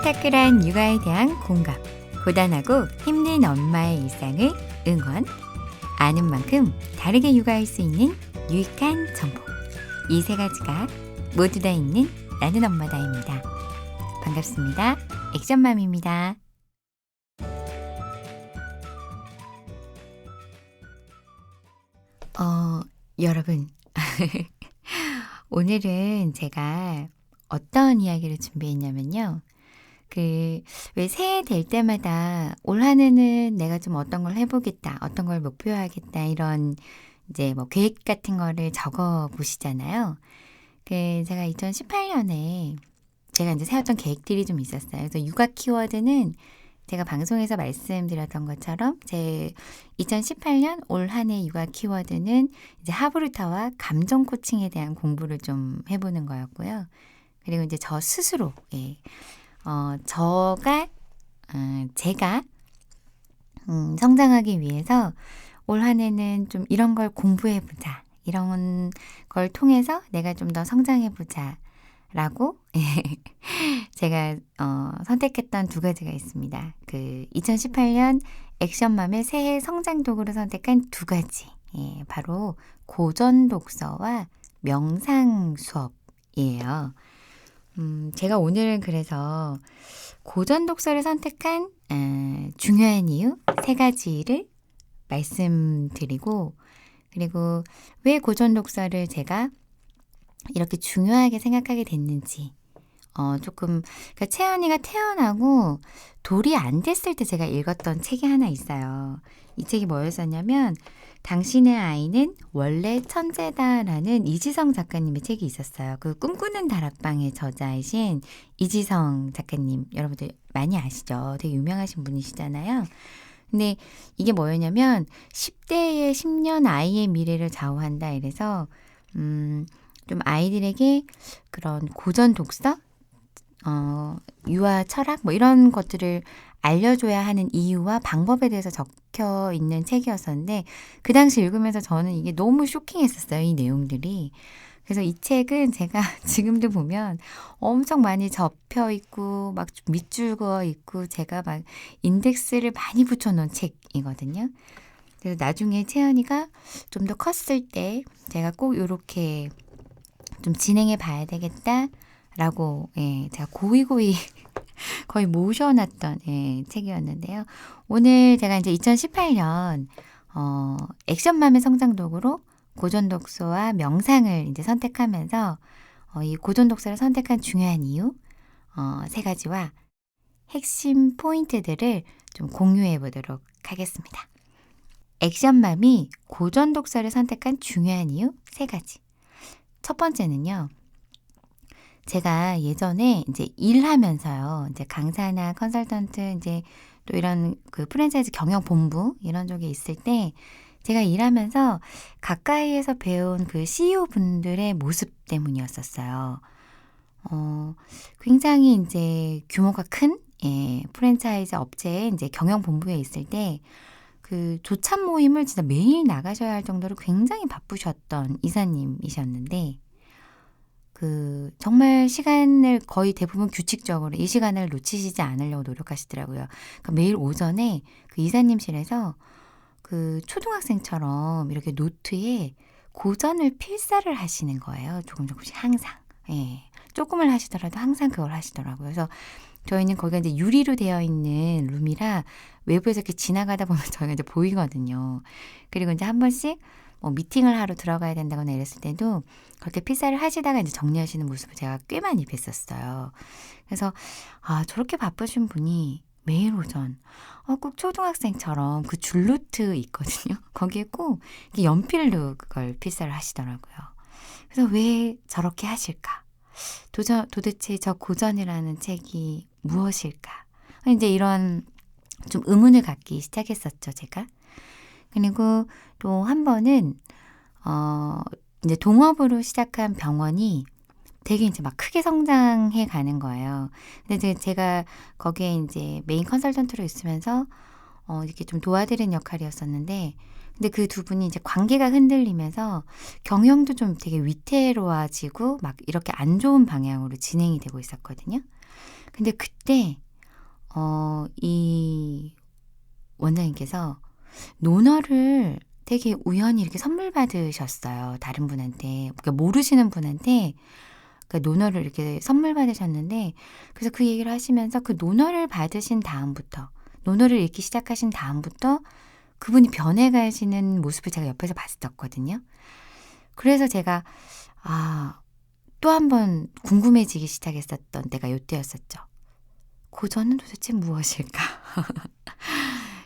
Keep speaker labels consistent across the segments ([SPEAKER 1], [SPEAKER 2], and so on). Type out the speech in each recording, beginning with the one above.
[SPEAKER 1] 스타클한 육아에 대한 공감, 고단하고 힘든 엄마의 일상을 응원, 아는 만큼 다르게 육아할 수 있는 유익한 정보. 이 세 가지가 모두 다 있는 나는 엄마다입니다. 반갑습니다. 액션맘입니다. 여러분. 오늘은 제가 어떤 이야기를 준비했냐면요. 왜 새해 될 때마다 올 한 해는 내가 좀 어떤 걸 해보겠다, 어떤 걸 목표하겠다, 이런 이제 뭐 계획 같은 거를 적어 보시잖아요. 제가 2018년에 제가 이제 세웠던 계획들이 좀 있었어요. 그래서 육아 키워드는 제가 방송에서 말씀드렸던 것처럼 제 2018년 올 한 해 육아 키워드는 이제 하브루타와 감정 코칭에 대한 공부를 좀 해보는 거였고요. 그리고 이제 저 스스로, 제가 성장하기 위해서 올 한 해는 좀 이런 걸 공부해보자. 이런 걸 통해서 내가 좀 더 성장해보자. 라고 제가 선택했던 두 가지가 있습니다. 2018년 액션맘의 새해 성장 도구로 선택한 두 가지. 바로 고전 독서와 명상 수업이에요. 제가 오늘은 그래서 고전 독서를 선택한 중요한 이유 세 가지를 말씀드리고, 그리고 왜 고전 독서를 제가 이렇게 중요하게 생각하게 됐는지, 그러니까 채연이가 태어나고 돌이 안 됐을 때 제가 읽었던 책이 하나 있어요. 이 책이 뭐였었냐면 당신의 아이는 원래 천재다라는 이지성 작가님의 책이 있었어요. 꿈꾸는 다락방의 저자이신 이지성 작가님, 여러분들 많이 아시죠? 되게 유명하신 분이시잖아요. 근데 이게 뭐였냐면 10대의 10년 아이의 미래를 좌우한다 이래서 좀 아이들에게 그런 고전 독서, 유아 철학 뭐 이런 것들을 알려줘야 하는 이유와 방법에 대해서 적혀 있는 책이었었는데, 그 당시 읽으면서 저는 이게 너무 쇼킹했었어요, 이 내용들이. 그래서 이 책은 제가 지금도 보면 엄청 많이 접혀 있고 막 밑줄 그어 있고 제가 막 인덱스를 많이 붙여놓은 책이거든요. 그래서 나중에 채연이가 좀 더 컸을 때 제가 꼭 이렇게 좀 진행해 봐야 되겠다라고 제가 고이고이 거의 모셔놨던 책이었는데요. 오늘 제가 이제 2018년 액션맘의 성장도구로 고전 독서와 명상을 이제 선택하면서 이 고전 독서를 선택한 중요한 이유 세 가지와 핵심 포인트들을 좀 공유해 보도록 하겠습니다. 액션맘이 고전 독서를 선택한 중요한 이유 세 가지. 첫 번째는요. 제가 예전에 이제 일하면서요. 이제 강사나 컨설턴트 이제 또 이런 프랜차이즈 경영 본부 이런 쪽에 있을 때 제가 일하면서 가까이에서 배운 CEO 분들의 모습 때문이었었어요. 굉장히 이제 규모가 큰 프랜차이즈 업체의 이제 경영 본부에 있을 때 조찬 모임을 진짜 매일 나가셔야 할 정도로 굉장히 바쁘셨던 이사님이셨는데, 정말 시간을 거의 대부분 규칙적으로 이 시간을 놓치시지 않으려고 노력하시더라고요. 매일 오전에 이사님실에서 초등학생처럼 이렇게 노트에 고전을 필사를 하시는 거예요. 조금씩 항상. 조금을 하시더라도 항상 그걸 하시더라고요. 그래서 저희는 거기가 이제 유리로 되어 있는 룸이라 외부에서 이렇게 지나가다 보면 저희가 이제 보이거든요. 그리고 이제 한 번씩 뭐 미팅을 하러 들어가야 된다거나 이랬을 때도 그렇게 필사를 하시다가 이제 정리하시는 모습을 제가 꽤 많이 뵀었어요. 그래서 저렇게 바쁘신 분이 매일 오전 꼭 초등학생처럼 줄노트 있거든요. 거기에 꼭 연필로 그걸 필사를 하시더라고요. 그래서 왜 저렇게 하실까? 도대체 저 고전이라는 책이 무엇일까? 이제 이런 좀 의문을 갖기 시작했었죠, 제가. 그리고 또 한 번은 이제 동업으로 시작한 병원이 되게 이제 막 크게 성장해 가는 거예요. 근데 제가 거기에 이제 메인 컨설턴트로 있으면서 이렇게 좀 도와드리는 역할이었었는데, 근데 그 두 분이 이제 관계가 흔들리면서 경영도 좀 되게 위태로워지고 막 이렇게 안 좋은 방향으로 진행이 되고 있었거든요. 근데 그때 이 원장님께서 논어를 되게 우연히 이렇게 선물 받으셨어요. 다른 분한테. 그러니까 모르시는 분한테 그러니까 논어를 이렇게 선물 받으셨는데 그래서 그 얘기를 하시면서 그 논어를 받으신 다음부터 논어를 읽기 시작하신 다음부터 그분이 변해가시는 모습을 제가 옆에서 봤었거든요. 그래서 제가 또 한 번 궁금해지기 시작했었던 때가 요때였었죠. 고전은 도대체 무엇일까?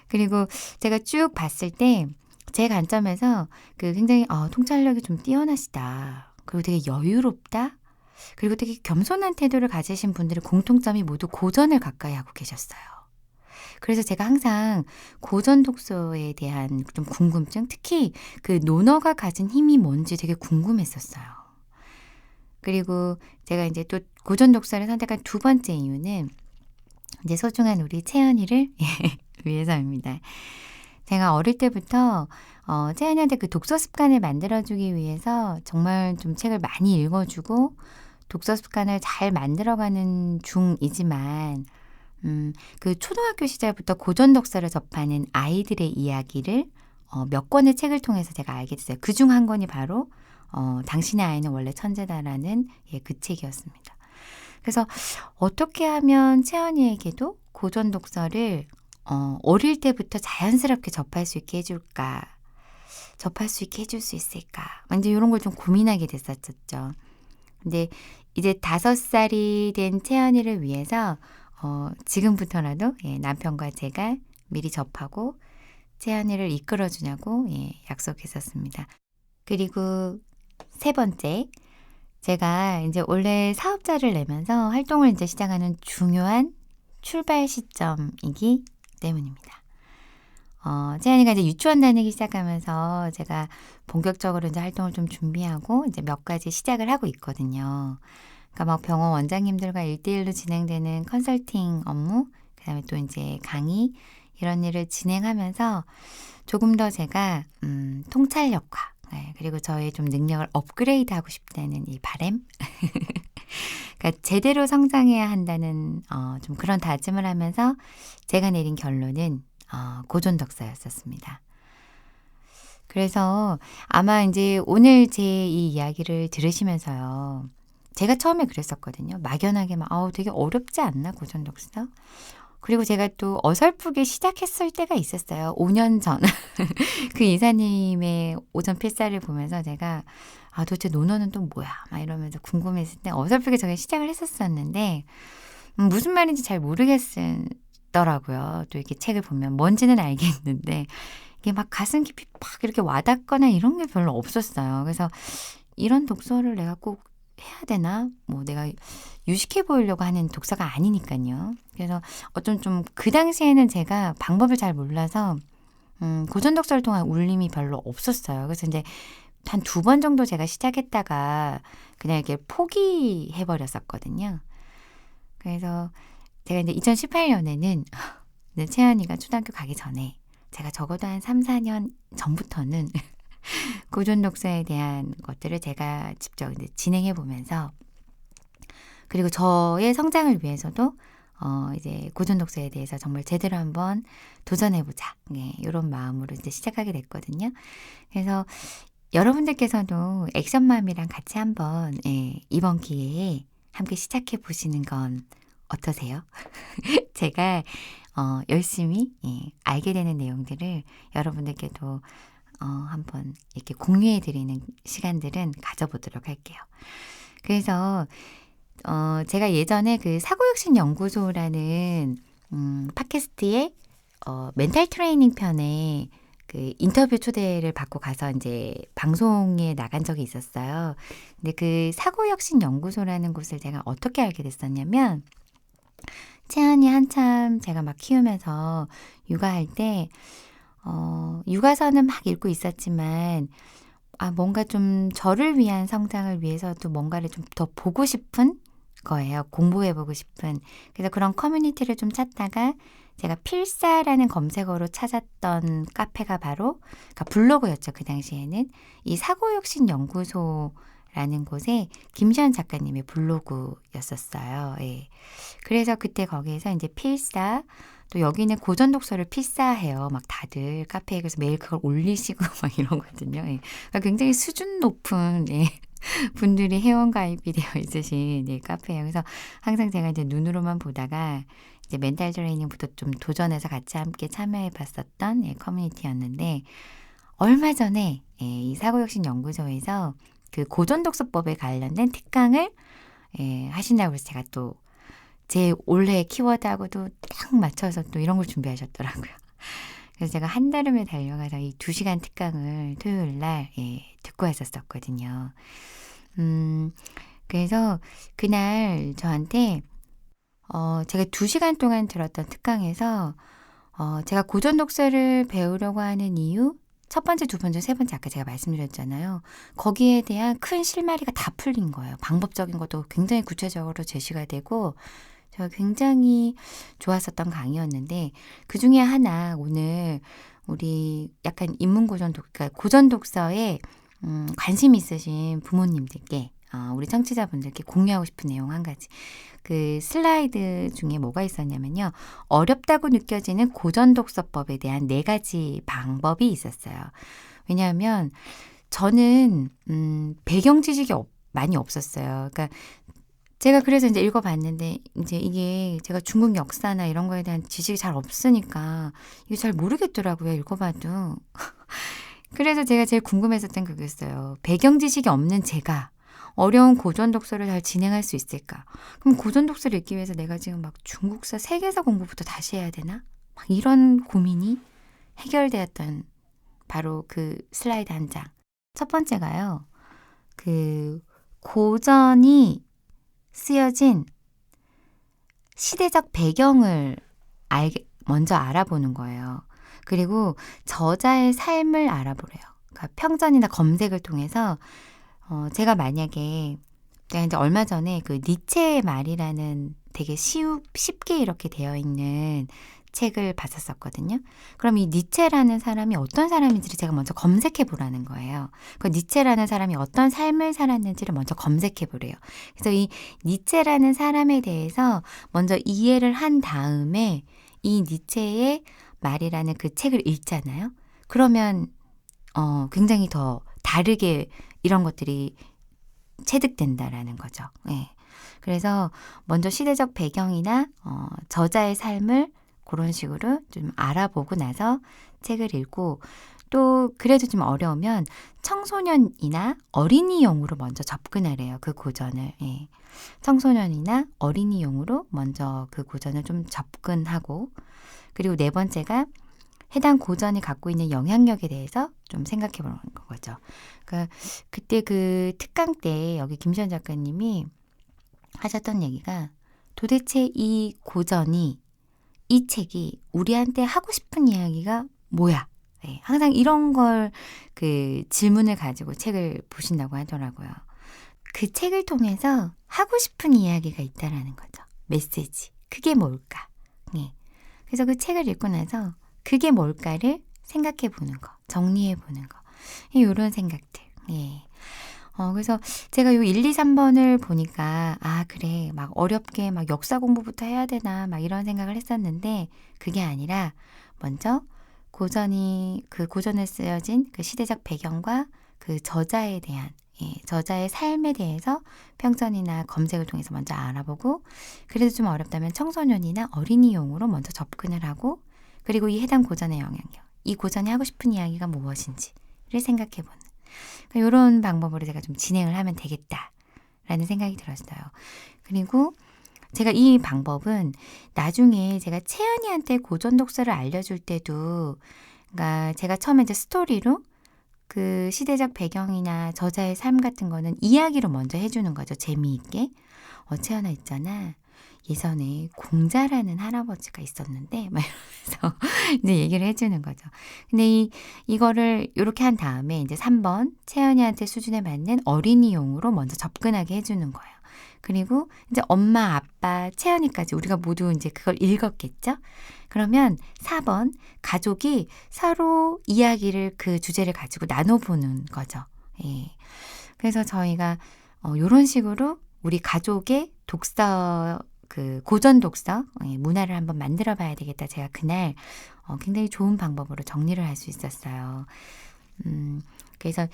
[SPEAKER 1] 그리고 제가 쭉 봤을 때 제 관점에서 굉장히 통찰력이 좀 뛰어나시다. 그리고 되게 여유롭다. 그리고 되게 겸손한 태도를 가지신 분들의 공통점이 모두 고전을 가까이 하고 계셨어요. 그래서 제가 항상 고전 독서에 대한 좀 궁금증, 특히 그 논어가 가진 힘이 뭔지 되게 궁금했었어요. 그리고 제가 이제 또 고전 독서를 선택한 두 번째 이유는 이제 소중한 우리 채연이를 위해서입니다. 제가 어릴 때부터 채연이한테 그 독서 습관을 만들어주기 위해서 정말 좀 책을 많이 읽어주고 독서 습관을 잘 만들어가는 중이지만 그 초등학교 시절부터 고전 독서를 접하는 아이들의 이야기를 몇 권의 책을 통해서 제가 알게 됐어요. 그중 한 권이 바로 당신의 아이는 원래 천재다라는 그 책이었습니다. 그래서 어떻게 하면 채연이에게도 고전 독서를 어릴 때부터 자연스럽게 접할 수 있게 해줄까? 접할 수 있게 해줄 수 있을까? 이제 이런 걸 좀 고민하게 됐었죠. 근데 이제 5살이 된 채연이를 위해서 지금부터라도 남편과 제가 미리 접하고 채연이를 이끌어주냐고 약속했었습니다. 그리고 세 번째, 제가 이제 원래 사업자를 내면서 활동을 이제 시작하는 중요한 출발 시점이기 때문입니다. 채연이가 이제 유치원 다니기 시작하면서 제가 본격적으로 이제 활동을 좀 준비하고 이제 몇 가지 시작을 하고 있거든요. 그러니까 막 병원 원장님들과 1대1로 진행되는 컨설팅 업무, 그다음에 또 이제 강의 이런 일을 진행하면서 조금 더 제가 통찰력과 그리고 저의 좀 능력을 업그레이드하고 싶다는 이 바람, 그러니까 제대로 성장해야 한다는 좀 그런 다짐을 하면서 제가 내린 결론은 고전 독서였었습니다. 그래서 아마 이제 오늘 제 이 이야기를 들으시면서요. 제가 처음에 그랬었거든요. 막연하게 되게 어렵지 않나 고전 독서? 그리고 제가 또 어설프게 시작했을 때가 있었어요. 5년 전. 그 이사님의 오전 필사를 보면서 제가 도대체 논어는 또 뭐야? 막 이러면서 궁금했을 때 어설프게 제가 시작을 했었었는데 무슨 말인지 잘 모르겠더라고요. 또 이렇게 책을 보면 뭔지는 알겠는데 이게 막 가슴 깊이 막 이렇게 와닿거나 이런 게 별로 없었어요. 그래서 이런 독서를 내가 꼭 해야 되나? 내가 유식해 보이려고 하는 독서가 아니니까요. 그래서 어쩜 좀 그 당시에는 제가 방법을 잘 몰라서 고전 독서를 통한 울림이 별로 없었어요. 그래서 이제 한 2번 정도 제가 시작했다가 그냥 이렇게 포기해 버렸었거든요. 그래서 제가 이제 2018년에는 채연이가 초등학교 가기 전에 제가 적어도 한 3, 4년 전부터는 고전 독서에 대한 것들을 제가 직접 이제 진행해 보면서 그리고 저의 성장을 위해서도 이제 고전 독서에 대해서 정말 제대로 한번 도전해보자. 이런 마음으로 이제 시작하게 됐거든요. 그래서 여러분들께서도 액션맘이랑 같이 한번 이번 기회에 함께 시작해 보시는 건 어떠세요? 제가 열심히 알게 되는 내용들을 여러분들께도 한번 이렇게 공유해 드리는 시간들은 가져보도록 할게요. 그래서 제가 예전에 그 사고혁신 연구소라는 팟캐스트의 멘탈 트레이닝 편에 그 인터뷰 초대를 받고 가서 이제 방송에 나간 적이 있었어요. 근데 그 사고혁신 연구소라는 곳을 제가 어떻게 알게 됐었냐면 채연이 한참 제가 막 키우면서 육아할 때 육아서는 막 읽고 있었지만 뭔가 좀 저를 위한 성장을 위해서도 뭔가를 좀 더 보고 싶은 거예요. 공부해보고 싶은. 그래서 그런 커뮤니티를 좀 찾다가 제가 필사라는 검색어로 찾았던 카페가 바로 그러니까 블로그였죠. 그 당시에는 이 사고혁신 연구소라는 라는 곳에 김시현 작가님의 블로그였었어요. 예. 그래서 그때 거기에서 이제 필사, 또 여기는 고전 독서를 필사해요. 막 다들 카페에 그래서 매일 그걸 올리시고 막 이러거든요. 예. 그러니까 굉장히 수준 높은 예. 분들이 회원 가입이 되어 있으신 예, 카페예요. 그래서 항상 제가 이제 눈으로만 보다가 이제 멘탈 트레이닝부터 좀 도전해서 같이 함께 참여해 봤었던 예, 커뮤니티였는데 얼마 전에 예, 이 사고혁신 연구소에서 그 고전 독서법에 관련된 특강을 예, 하신다고 해서 제가 또 제 올해 키워드하고도 딱 맞춰서 또 이런 걸 준비하셨더라고요. 그래서 제가 한달음에 달려가서 이 2시간 특강을 토요일 날 예, 듣고 왔었었거든요. 그래서 그날 저한테 제가 2시간 동안 들었던 특강에서 제가 고전 독서를 배우려고 하는 이유 첫 번째, 두 번째, 세 번째 아까 제가 말씀드렸잖아요. 거기에 대한 큰 실마리가 다 풀린 거예요. 방법적인 것도 굉장히 구체적으로 제시가 되고 제가 굉장히 좋았었던 강의였는데 그중에 하나 오늘 우리 약간 그러니까 고전 독서에 관심 있으신 부모님들께 우리 청취자분들께 공유하고 싶은 내용 한 가지. 그 슬라이드 중에 뭐가 있었냐면요. 어렵다고 느껴지는 고전 독서법에 대한 4가지 방법이 있었어요. 왜냐하면 저는 배경 지식이 많이 없었어요. 그러니까 제가 그래서 이제 읽어봤는데 이제 이게 제가 중국 역사나 이런 거에 대한 지식이 잘 없으니까 이게 잘 모르겠더라고요. 읽어봐도. 그래서 제가 제일 궁금했었던 그거였어요. 배경 지식이 없는 제가 어려운 고전 독서를 잘 진행할 수 있을까? 그럼 고전 독서를 읽기 위해서 내가 지금 막 중국사, 세계사 공부부터 다시 해야 되나? 막 이런 고민이 해결되었던 바로 그 슬라이드 한 장. 첫 번째가요. 그 고전이 쓰여진 시대적 배경을 먼저 알아보는 거예요. 그리고 저자의 삶을 알아보래요. 그러니까 평전이나 검색을 통해서 제가 만약에 제가 이제 얼마 전에 그 니체의 말이라는 되게 쉽게 이렇게 되어 있는 책을 봤었거든요. 그럼 이 니체라는 사람이 어떤 사람인지를 제가 먼저 검색해 보라는 거예요. 그 니체라는 사람이 어떤 삶을 살았는지를 먼저 검색해 보래요. 그래서 이 니체라는 사람에 대해서 먼저 이해를 한 다음에 이 니체의 말이라는 그 책을 읽잖아요. 그러면 굉장히 더 다르게 이런 것들이 체득된다라는 거죠. 예. 그래서 먼저 시대적 배경이나 저자의 삶을 그런 식으로 좀 알아보고 나서 책을 읽고 또 그래도 좀 어려우면 청소년이나 어린이용으로 먼저 접근하래요. 그 고전을. 예. 청소년이나 어린이용으로 먼저 그 고전을 좀 접근하고 그리고 네 번째가 해당 고전이 갖고 있는 영향력에 대해서 좀 생각해 보는 거죠. 그러니까 그때 그 특강 때 여기 김시현 작가님이 하셨던 얘기가 도대체 이 고전이 이 책이 우리한테 하고 싶은 이야기가 뭐야? 네, 항상 이런 걸 그 질문을 가지고 책을 보신다고 하더라고요. 그 책을 통해서 하고 싶은 이야기가 있다라는 거죠. 메시지. 그게 뭘까? 네. 그래서 그 책을 읽고 나서 그게 뭘까를 생각해 보는 거, 정리해 보는 거. 이런 생각들. 예. 그래서 제가 요 1, 2, 3번을 보니까 그래. 막 어렵게 막 역사 공부부터 해야 되나 막 이런 생각을 했었는데 그게 아니라 먼저 그 고전에 쓰여진 그 시대적 배경과 그 저자에 대한 저자의 삶에 대해서 평전이나 검색을 통해서 먼저 알아보고 그래도 좀 어렵다면 청소년이나 어린이용으로 먼저 접근을 하고 그리고 이 해당 고전의 영향력, 이 고전이 하고 싶은 이야기가 무엇인지를 생각해보는 그러니까 이런 방법으로 제가 좀 진행을 하면 되겠다라는 생각이 들었어요. 그리고 제가 이 방법은 나중에 제가 채연이한테 고전 독서를 알려줄 때도 그러니까 제가 처음에 이제 스토리로 그 시대적 배경이나 저자의 삶 같은 거는 이야기로 먼저 해주는 거죠. 재미있게. 채연아 있잖아. 예전에 공자라는 할아버지가 있었는데 막 이러면서 이제 얘기를 해주는 거죠. 근데 이거를 이렇게 한 다음에 이제 3번 채연이한테 수준에 맞는 어린이용으로 먼저 접근하게 해주는 거예요. 그리고 이제 엄마, 아빠, 채연이까지 우리가 모두 이제 그걸 읽었겠죠? 그러면 4번 가족이 서로 이야기를 그 주제를 가지고 나눠보는 거죠. 예. 그래서 저희가 요런 식으로 우리 가족의 독서 고전 독서 문화를 한번 만들어 봐야 되겠다. 제가 그날 굉장히 좋은 방법으로 정리를 할 수 있었어요. 그래서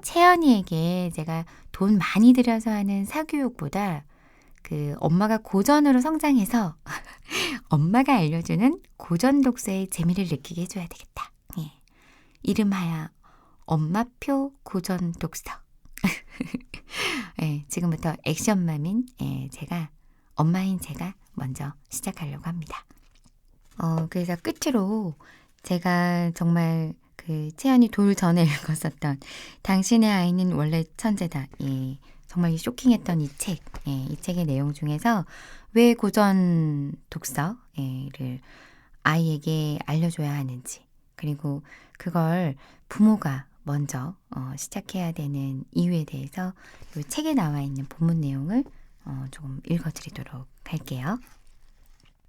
[SPEAKER 1] 채연이에게 제가 돈 많이 들여서 하는 사교육보다 엄마가 고전으로 성장해서 엄마가 알려주는 고전 독서의 재미를 느끼게 해줘야 되겠다. 예. 이름하여 엄마표 고전 독서. 예, 지금부터 액션맘인 엄마인 제가 먼저 시작하려고 합니다. 그래서 끝으로 제가 정말 채연이 돌 전에 읽었었던 당신의 아이는 원래 천재다. 예, 정말 쇼킹했던 이 책, 이 책의 내용 중에서 왜 고전 독서를 아이에게 알려줘야 하는지, 그리고 그걸 부모가 먼저 시작해야 되는 이유에 대해서 이 책에 나와 있는 본문 내용을 조금 읽어드리도록 할게요.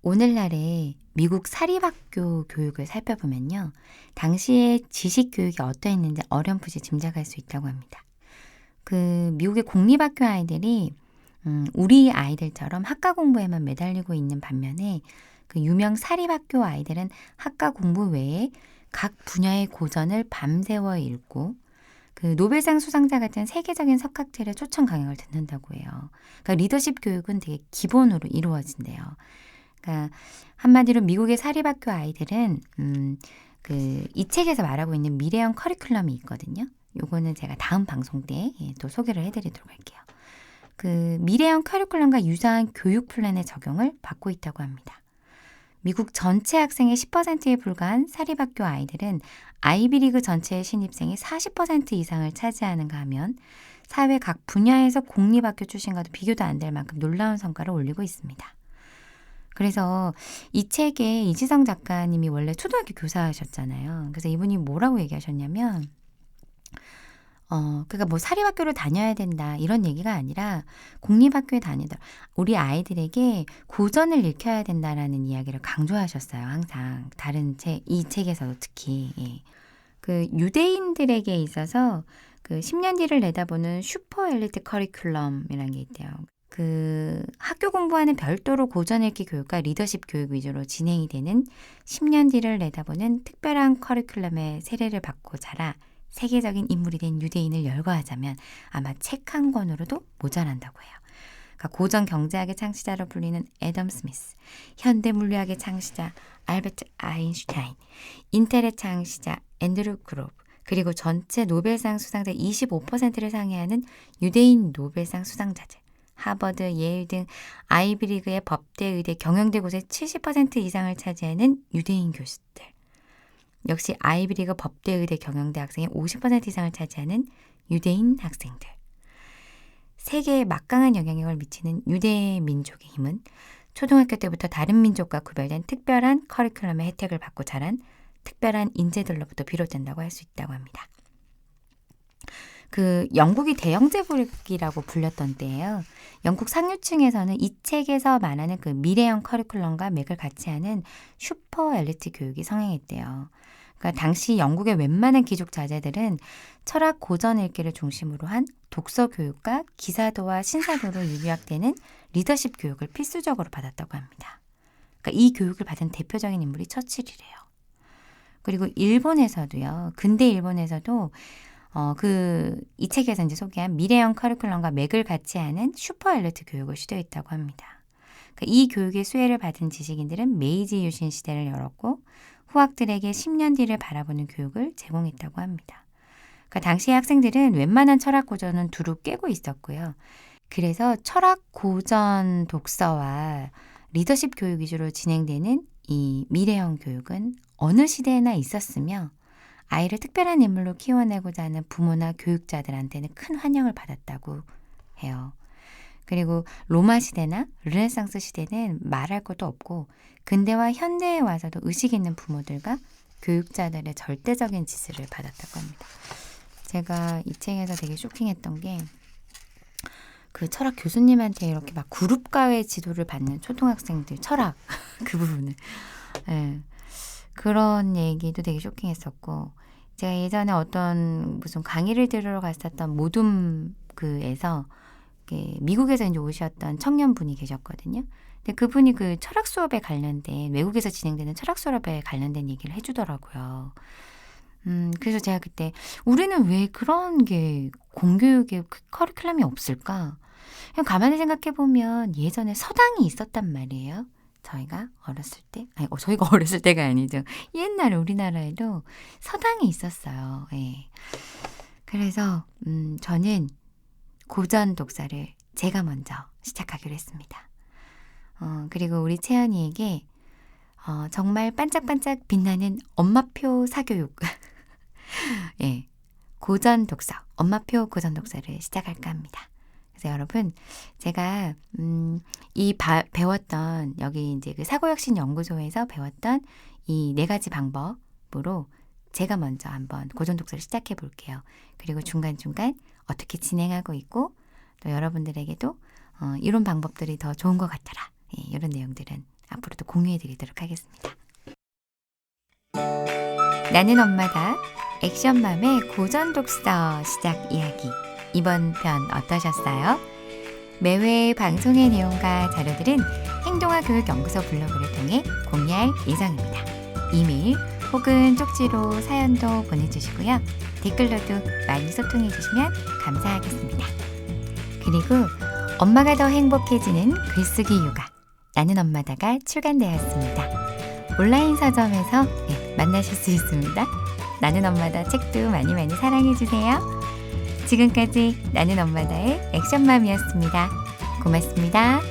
[SPEAKER 1] 오늘날의 미국 사립학교 교육을 살펴보면요. 당시의 지식 교육이 어떠했는지 어렴풋이 짐작할 수 있다고 합니다. 미국의 공립학교 아이들이 우리 아이들처럼 학과 공부에만 매달리고 있는 반면에 유명 사립학교 아이들은 학과 공부 외에 각 분야의 고전을 밤새워 읽고 노벨상 수상자 같은 세계적인 석학들의 초청 강연을 듣는다고 해요. 그러니까 리더십 교육은 되게 기본으로 이루어진대요. 그러니까 한마디로 미국의 사립학교 아이들은 이 책에서 말하고 있는 미래형 커리큘럼이 있거든요. 요거는 제가 다음 방송 때 또 소개를 해드리도록 할게요. 미래형 커리큘럼과 유사한 교육 플랜의 적용을 받고 있다고 합니다. 미국 전체 학생의 10%에 불과한 사립학교 아이들은 아이비리그 전체의 신입생의 40% 이상을 차지하는가 하면 사회 각 분야에서 공립학교 출신과도 비교도 안 될 만큼 놀라운 성과를 올리고 있습니다. 그래서 이 책에 이지성 작가님이 원래 초등학교 교사하셨잖아요. 그래서 이분이 뭐라고 얘기하셨냐면 그러니까 뭐 사립학교를 다녀야 된다 이런 얘기가 아니라 공립학교에 다니다 우리 아이들에게 고전을 읽혀야 된다라는 이야기를 강조하셨어요. 항상 이 책에서도 특히 유대인들에게 있어서 10년 뒤를 내다보는 슈퍼 엘리트 커리큘럼이라는 게 있대요. 학교 공부와는 별도로 고전 읽기 교육과 리더십 교육 위주로 진행이 되는 10년 뒤를 내다보는 특별한 커리큘럼의 세례를 받고 자라 세계적인 인물이 된 유대인을 열거하자면 아마 책 한 권으로도 모자란다고 해요. 그러니까 고전 경제학의 창시자로 불리는 애덤 스미스, 현대 물리학의 창시자 알베르트 아인슈타인, 인텔의 창시자 앤드류 그로브, 그리고 전체 노벨상 수상자 25%를 상회하는 유대인 노벨상 수상자들, 하버드, 예일 등 아이비리그의 법대, 의대, 경영대 곳의 70% 이상을 차지하는 유대인 교수들, 역시 아이비리그 법대, 의대, 경영대 학생의 50% 이상을 차지하는 유대인 학생들. 세계에 막강한 영향력을 미치는 유대 민족의 힘은 초등학교 때부터 다른 민족과 구별된 특별한 커리큘럼의 혜택을 받고 자란 특별한 인재들로부터 비롯된다고 할 수 있다고 합니다. 영국이 대영제국이라고 불렸던 때예요. 영국 상류층에서는 이 책에서 말하는 미래형 커리큘럼과 맥을 같이 하는 슈퍼 엘리트 교육이 성행했대요. 그러니까 당시 영국의 웬만한 귀족 자제들은 철학 고전 읽기를 중심으로 한 독서 교육과 기사도와 신사도로 유리학되는 리더십 교육을 필수적으로 받았다고 합니다. 그러니까 이 교육을 받은 대표적인 인물이 처칠이래요. 그리고 일본에서도요. 근대 일본에서도 이 책에서 이제 소개한 미래형 커리큘럼과 맥을 같이 하는 슈퍼 엘리트 교육을 시도했다고 합니다. 그러니까 이 교육의 수혜를 받은 지식인들은 메이지 유신 시대를 열었고 후학들에게 10년 뒤를 바라보는 교육을 제공했다고 합니다. 그러니까 당시의 학생들은 웬만한 철학 고전은 두루 깨고 있었고요. 그래서 철학 고전 독서와 리더십 교육 위주로 진행되는 이 미래형 교육은 어느 시대에나 있었으며 아이를 특별한 인물로 키워내고자 하는 부모나 교육자들한테는 큰 환영을 받았다고 해요. 그리고 로마 시대나 르네상스 시대는 말할 것도 없고 근대와 현대에 와서도 의식 있는 부모들과 교육자들의 절대적인 지지를 받았다고 합니다. 제가 이 책에서 되게 쇼킹했던 게 철학 교수님한테 이렇게 막 그룹과외 지도를 받는 초등학생들 철학 그 부분을 그런 얘기도 되게 쇼킹했었고 제가 예전에 어떤 무슨 강의를 들으러 갔었던 모둠 뉴욕에서 미국에서 이제 오셨던 청년분이 계셨거든요. 근데 그분이 그 철학 수업에 관련된 외국에서 진행되는 철학 수업에 관련된 얘기를 해주더라고요. 그래서 제가 그때 우리는 왜 그런 게 공교육의 커리큘럼이 없을까? 그냥 가만히 생각해 보면 예전에 서당이 있었단 말이에요. 저희가 어렸을 때, 아니 저희가 어렸을 때가 아니죠. 옛날에 우리나라에도 서당이 있었어요. 예. 그래서 저는 고전 독서를 제가 먼저 시작하기로 했습니다. 그리고 우리 채연이에게 정말 반짝반짝 빛나는 엄마표 사교육 예, 고전 독서, 엄마표 고전 독서를 시작할까 합니다. 그래서 여러분, 제가 배웠던 여기 이제 그 사고혁신 연구소에서 배웠던 이 4가지 방법으로 제가 먼저 한번 고전 독서를 시작해 볼게요. 그리고 중간중간 어떻게 진행하고 있고 또 여러분들에게도 이런 방법들이 더 좋은 것 같더라. 예, 이런 내용들은 앞으로도 공유해 드리도록 하겠습니다. 나는 엄마다 액션맘의 고전 독서 시작 이야기. 이번 편 어떠셨어요? 매회 방송의 내용과 자료들은 행동화 교육연구소 블로그를 통해 공유할 예정입니다. 이메일 혹은 쪽지로 사연도 보내주시고요. 댓글로도 많이 소통해 주시면 감사하겠습니다. 그리고 엄마가 더 행복해지는 글쓰기 요가 나는 엄마다가 출간되었습니다. 온라인 서점에서 만나실 수 있습니다. 나는 엄마다 책도 많이 많이 사랑해주세요. 지금까지 나는 엄마다의 액션맘이었습니다. 고맙습니다.